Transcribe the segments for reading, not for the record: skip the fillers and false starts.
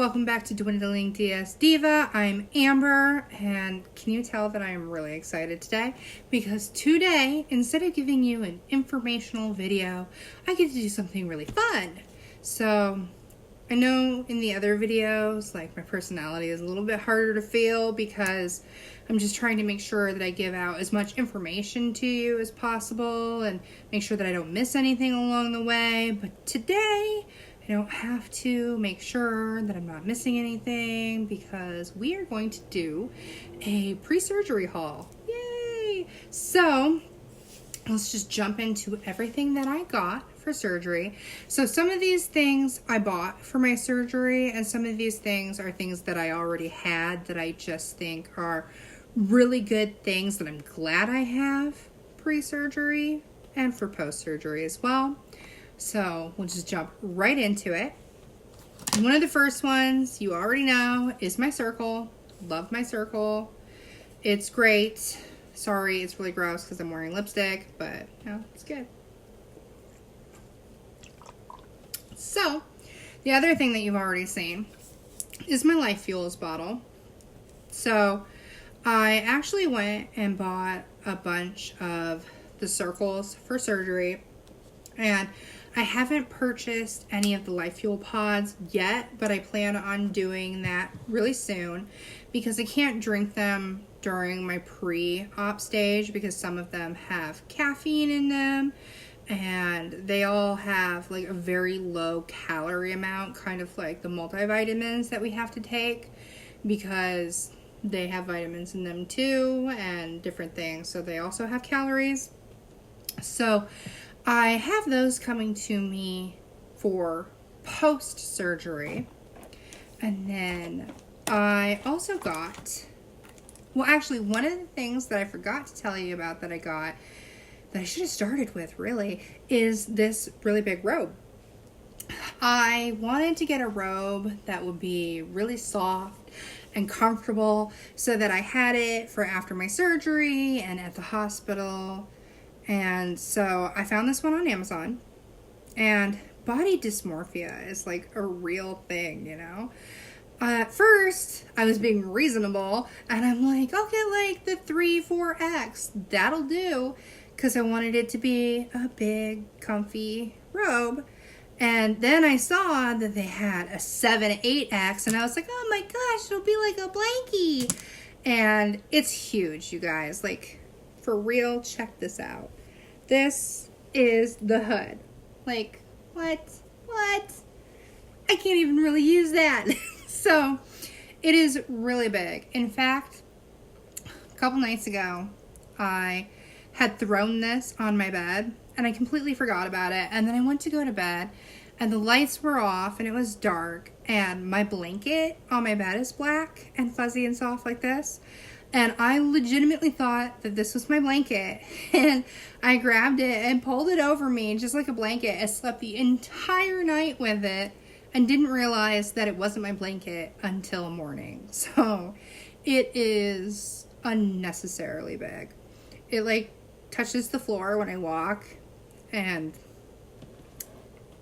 welcome back to Dwindling DS Diva. I'm Amber, and can you tell that I am really excited today? Because today, instead of giving you an informational video, I get to do something really fun. So, I know in the other videos, like, my personality is a little bit harder to feel because I'm just trying to make sure that I give out as much information to you as possible and make sure that I don't miss anything along the way. But today, I don't have to make sure that I'm not missing anything because we are going to do a pre-surgery haul. Yay! So, let's just jump into everything that I got for surgery. So some of these things I bought for my surgery, and some of these things are things that I already had that I just think are really good things that I'm glad I have pre-surgery and for post-surgery as well. So we'll just jump right into it. One of the first ones you already know is my circle. Love my circle. It's great. Sorry, it's really gross because I'm wearing lipstick, but no, it's good. So, the other thing that you've already seen is my Life Fuels bottle. So, I actually went and bought a bunch of the circles for surgery, and I haven't purchased any of the Life Fuel pods yet, but I plan on doing that really soon because I can't drink them during my pre-op stage because some of them have caffeine in them and they all have like a very low calorie amount, kind of like the multivitamins that we have to take because they have vitamins in them too and different things, so they also have calories. So I have those coming to me for post-surgery. And then I also got, well, actually, one of the things that I forgot to tell you about that I got, that I should have started with, really, is this really big robe. I wanted to get a robe that would be really soft and comfortable so that I had it for after my surgery and at the hospital. And so I found this one on Amazon, and body dysmorphia is like a real thing, you know? At first, I was being reasonable, and I'm like, I'll get like the 3-4X, that'll do, because I wanted it to be a big, comfy robe. And then I saw that they had a 7-8X, and I was like, oh my gosh, it'll be like a blankie. And it's huge, you guys, like, for real, check this out. This is the hood. Like, what? I can't even really use that. So, it is really big. In fact, a couple nights ago, I had thrown this on my bed, and I completely forgot about it. And then I went to go to bed, and the lights were off, and it was dark, and my blanket on my bed is black and fuzzy and soft like this. And I legitimately thought that this was my blanket. And I grabbed it and pulled it over me just like a blanket. I slept the entire night with it and didn't realize that it wasn't my blanket until morning. So it is unnecessarily big. It like touches the floor when I walk, and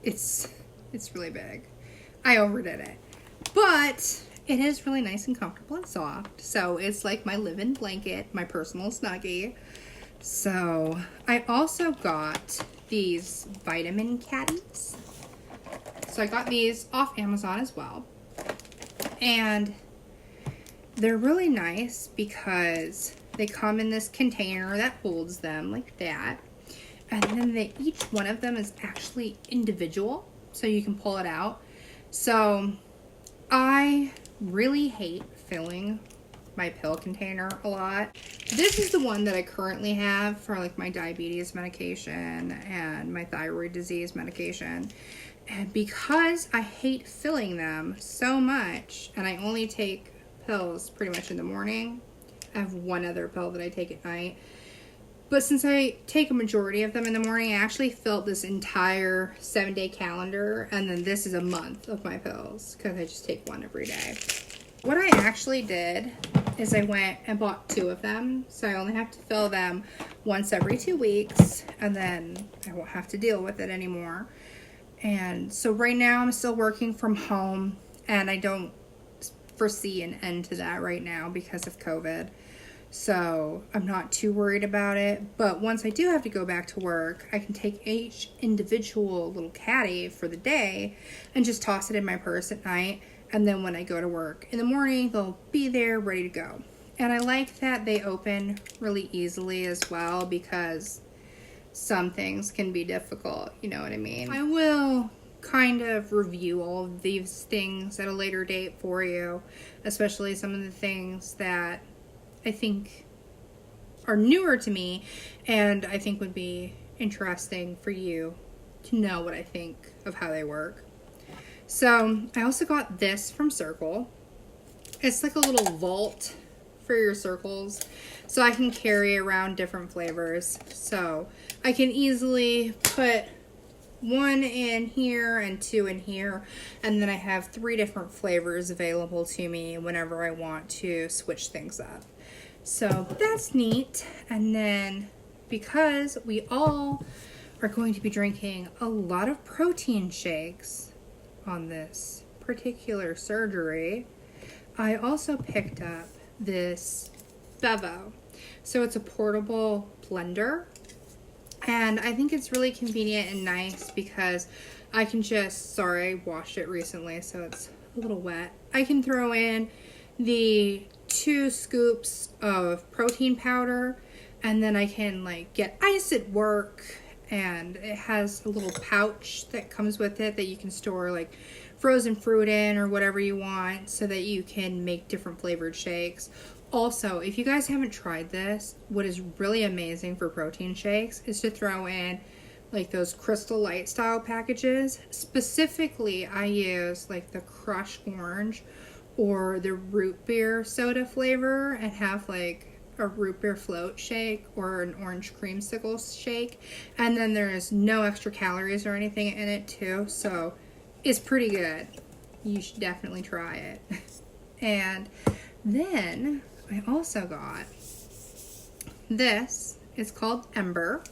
it's really big. I overdid it. But it is really nice and comfortable and soft. So it's like my live-in blanket, my personal Snuggie. So I also got these vitamin caddies. So I got these off Amazon as well. And they're really nice because they come in this container that holds them like that. And then each one of them is actually individual, so you can pull it out. So I really hate filling my pill container a lot. This is the one that I currently have for like my diabetes medication and my thyroid disease medication. And because I hate filling them so much, and I only take pills pretty much in the morning, I have one other pill that I take at night. But since I take a majority of them in the morning, I actually filled this entire 7-day calendar, and then this is a month of my pills because I just take one every day. What I actually did is I went and bought 2 of them, so I only have to fill them once every 2 weeks, and then I won't have to deal with it anymore. And so right now I'm still working from home, and I don't foresee an end to that right now because of COVID. So I'm not too worried about it. But once I do have to go back to work, I can take each individual little caddy for the day and just toss it in my purse at night. And then when I go to work in the morning, they'll be there ready to go. And I like that they open really easily as well, because some things can be difficult, you know what I mean? I will kind of review all of these things at a later date for you, especially some of the things that I think are newer to me and I think would be interesting for you to know what I think of how they work. So I also got this from Circle. It's like a little vault for your circles, so I can carry around different flavors. So I can easily put 1 in here and 2 in here, and then I have 3 different flavors available to me whenever I want to switch things up. So that's neat. And then because we all are going to be drinking a lot of protein shakes on this particular surgery, I also picked up this Bevo. So it's a portable blender, and I think it's really convenient and nice because I can just, sorry, I washed it recently so it's a little wet. I can throw in the 2 scoops of protein powder, and then I can like get ice at work, and it has a little pouch that comes with it that you can store like frozen fruit in or whatever you want, so that you can make different flavored shakes. Also, if you guys haven't tried this, what is really amazing for protein shakes is to throw in like those Crystal Light style packages. Specifically, I use like the Crush Orange or the root beer soda flavor, and have like a root beer float shake or an orange creamsicle shake. And then there's no extra calories or anything in it too, so it's pretty good. You should definitely try it. And then I also got this. It's called Ember,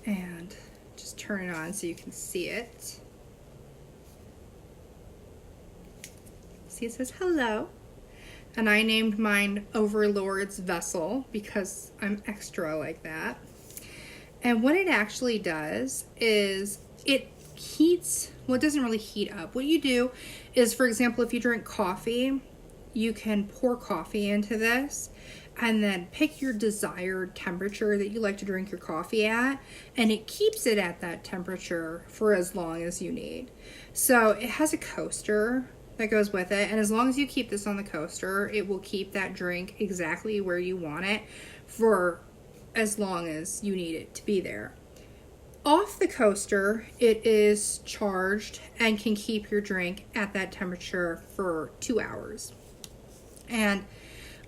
and just turn it on so you can see it. See, it says hello, and I named mine Overlord's Vessel because I'm extra like that. And what it actually does is it heats, well, it doesn't really heat up. What you do is, for example, if you drink coffee, you can pour coffee into this and then pick your desired temperature that you like to drink your coffee at, and it keeps it at that temperature for as long as you need. So it has a coaster that goes with it, and as long as you keep this on the coaster, it will keep that drink exactly where you want it for as long as you need it to be there. Off the coaster, it is charged and can keep your drink at that temperature for 2 hours. And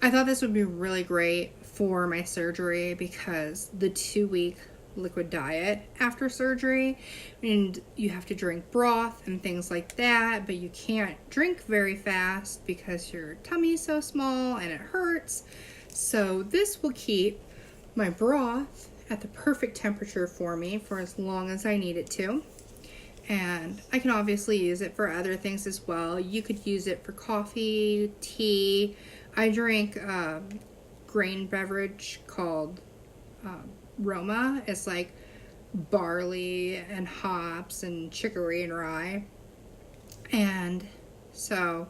I thought this would be really great for my surgery because the 2-week liquid diet after surgery, and you have to drink broth and things like that, but you can't drink very fast because your tummy's so small and it hurts. So this will keep my broth at the perfect temperature for me for as long as I need it to. And I can obviously use it for other things as well. You could use it for coffee, tea. I drink a grain beverage called Roma. It's like barley and hops and chicory and rye. And so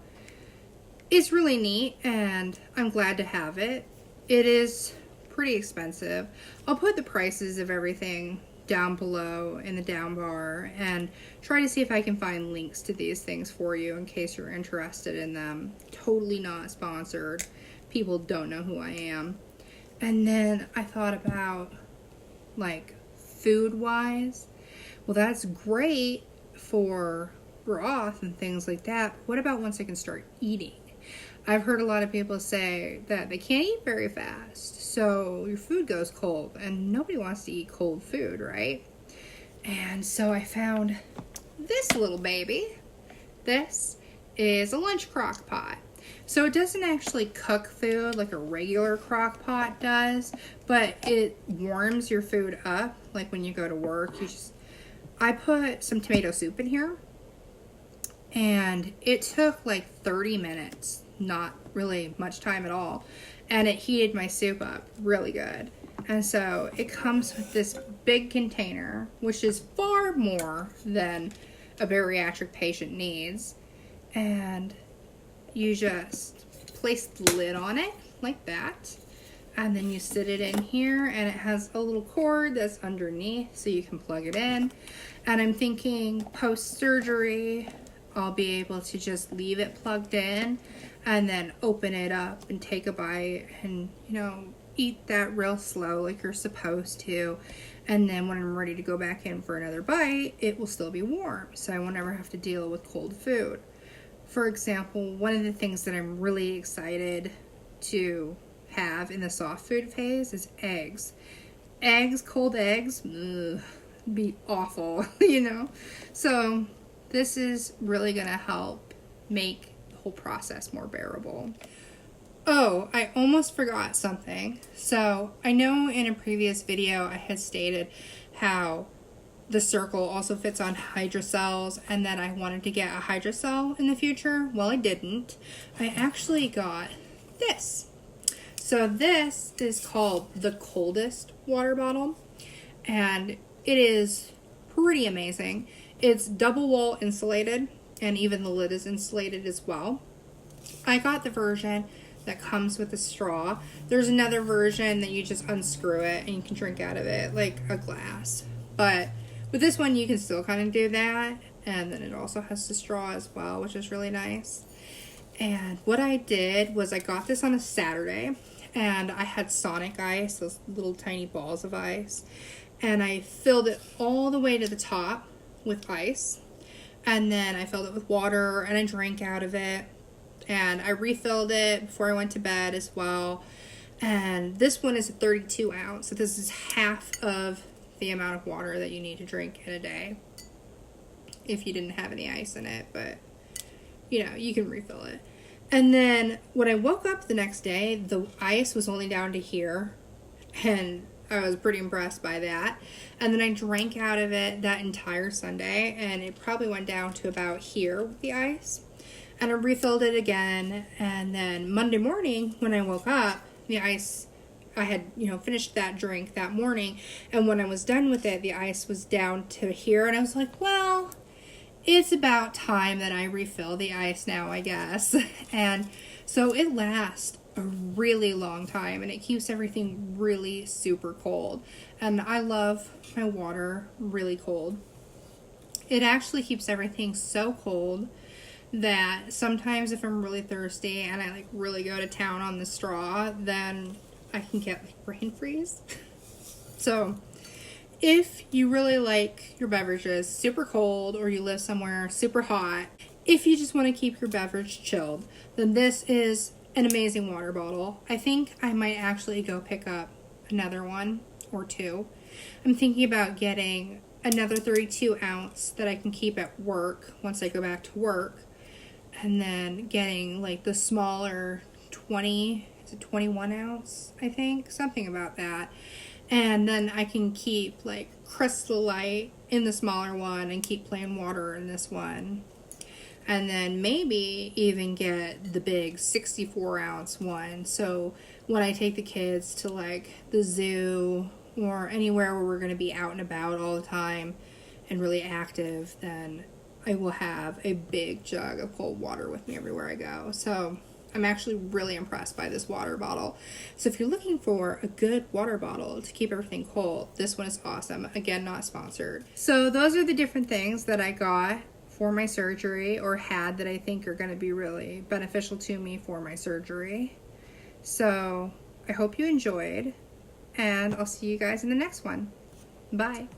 it's really neat, and I'm glad to have it. It is pretty expensive. I'll put the prices of everything down below in the down bar and try to see if I can find links to these things for you in case you're interested in them. Totally not sponsored. People don't know who I am. And then I thought about like food wise. Well, that's great for broth and things like that. What about once I can start eating? I've heard a lot of people say that they can't eat very fast, so your food goes cold, and nobody wants to eat cold food, right? And so I found this little baby. This is a lunch crock pot. So it doesn't actually cook food like a regular crock pot does, but it warms your food up. Like when you go to work, I put some tomato soup in here, and it took like 30 minutes, not really much time at all, and it heated my soup up really good. And so it comes with this big container, which is far more than a bariatric patient needs, and you just place the lid on it like that, and then you sit it in here, and it has a little cord that's underneath so you can plug it in. And I'm thinking post-surgery I'll be able to just leave it plugged in and then open it up and take a bite and, you know, eat that real slow like you're supposed to. And then when I'm ready to go back in for another bite, it will still be warm, so I won't ever have to deal with cold food. For example, one of the things that I'm really excited to have in the soft food phase is eggs. Eggs, cold eggs, ugh, be awful, you know? So this is really gonna help make the whole process more bearable. Oh, I almost forgot something. So I know in a previous video I had stated how the circle also fits on hydrocels and that I wanted to get a hydrocell in the future. Well, I didn't. I actually got this. So this is called the coldest water bottle, and it is pretty amazing. It's double wall insulated, and even the lid is insulated as well. I got the version that comes with a straw. There's another version that you just unscrew it and you can drink out of it like a glass. But with this one you can still kind of do that, and then it also has the straw as well, which is really nice. And what I did was I got this on a Saturday, and I had Sonic ice, those little tiny balls of ice, and I filled it all the way to the top with ice, and then I filled it with water and I drank out of it, and I refilled it before I went to bed as well. And this one is a 32 ounce, so this is half of the amount of water that you need to drink in a day if you didn't have any ice in it, but you know, you can refill it. And then when I woke up the next day, the ice was only down to here, and I was pretty impressed by that. And then I drank out of it that entire Sunday, and it probably went down to about here with the ice. And I refilled it again, and then Monday morning when I woke up, the ice, I had, you know, finished that drink that morning, and when I was done with it, the ice was down to here, and I was like, well, it's about time that I refill the ice now, I guess. And so it lasts a really long time, and it keeps everything really super cold. And I love my water really cold. It actually keeps everything so cold that sometimes if I'm really thirsty and I like really go to town on the straw, then I can get like brain freeze. So if you really like your beverages super cold, or you live somewhere super hot, if you just want to keep your beverage chilled, then this is an amazing water bottle. I think I might actually go pick up another one or two. I'm thinking about getting another 32 ounce that I can keep at work once I go back to work, and then getting like the smaller 21 ounce, I think, something about that. And then I can keep like Crystal Light in the smaller one and keep plain water in this one. And then maybe even get the big 64 ounce one. So when I take the kids to like the zoo or anywhere where we're going to be out and about all the time and really active, then I will have a big jug of cold water with me everywhere I go. So I'm actually really impressed by this water bottle. So if you're looking for a good water bottle to keep everything cold, this one is awesome. Again, not sponsored. So those are the different things that I got for my surgery, or had, that I think are going to be really beneficial to me for my surgery. So I hope you enjoyed, and I'll see you guys in the next one. Bye.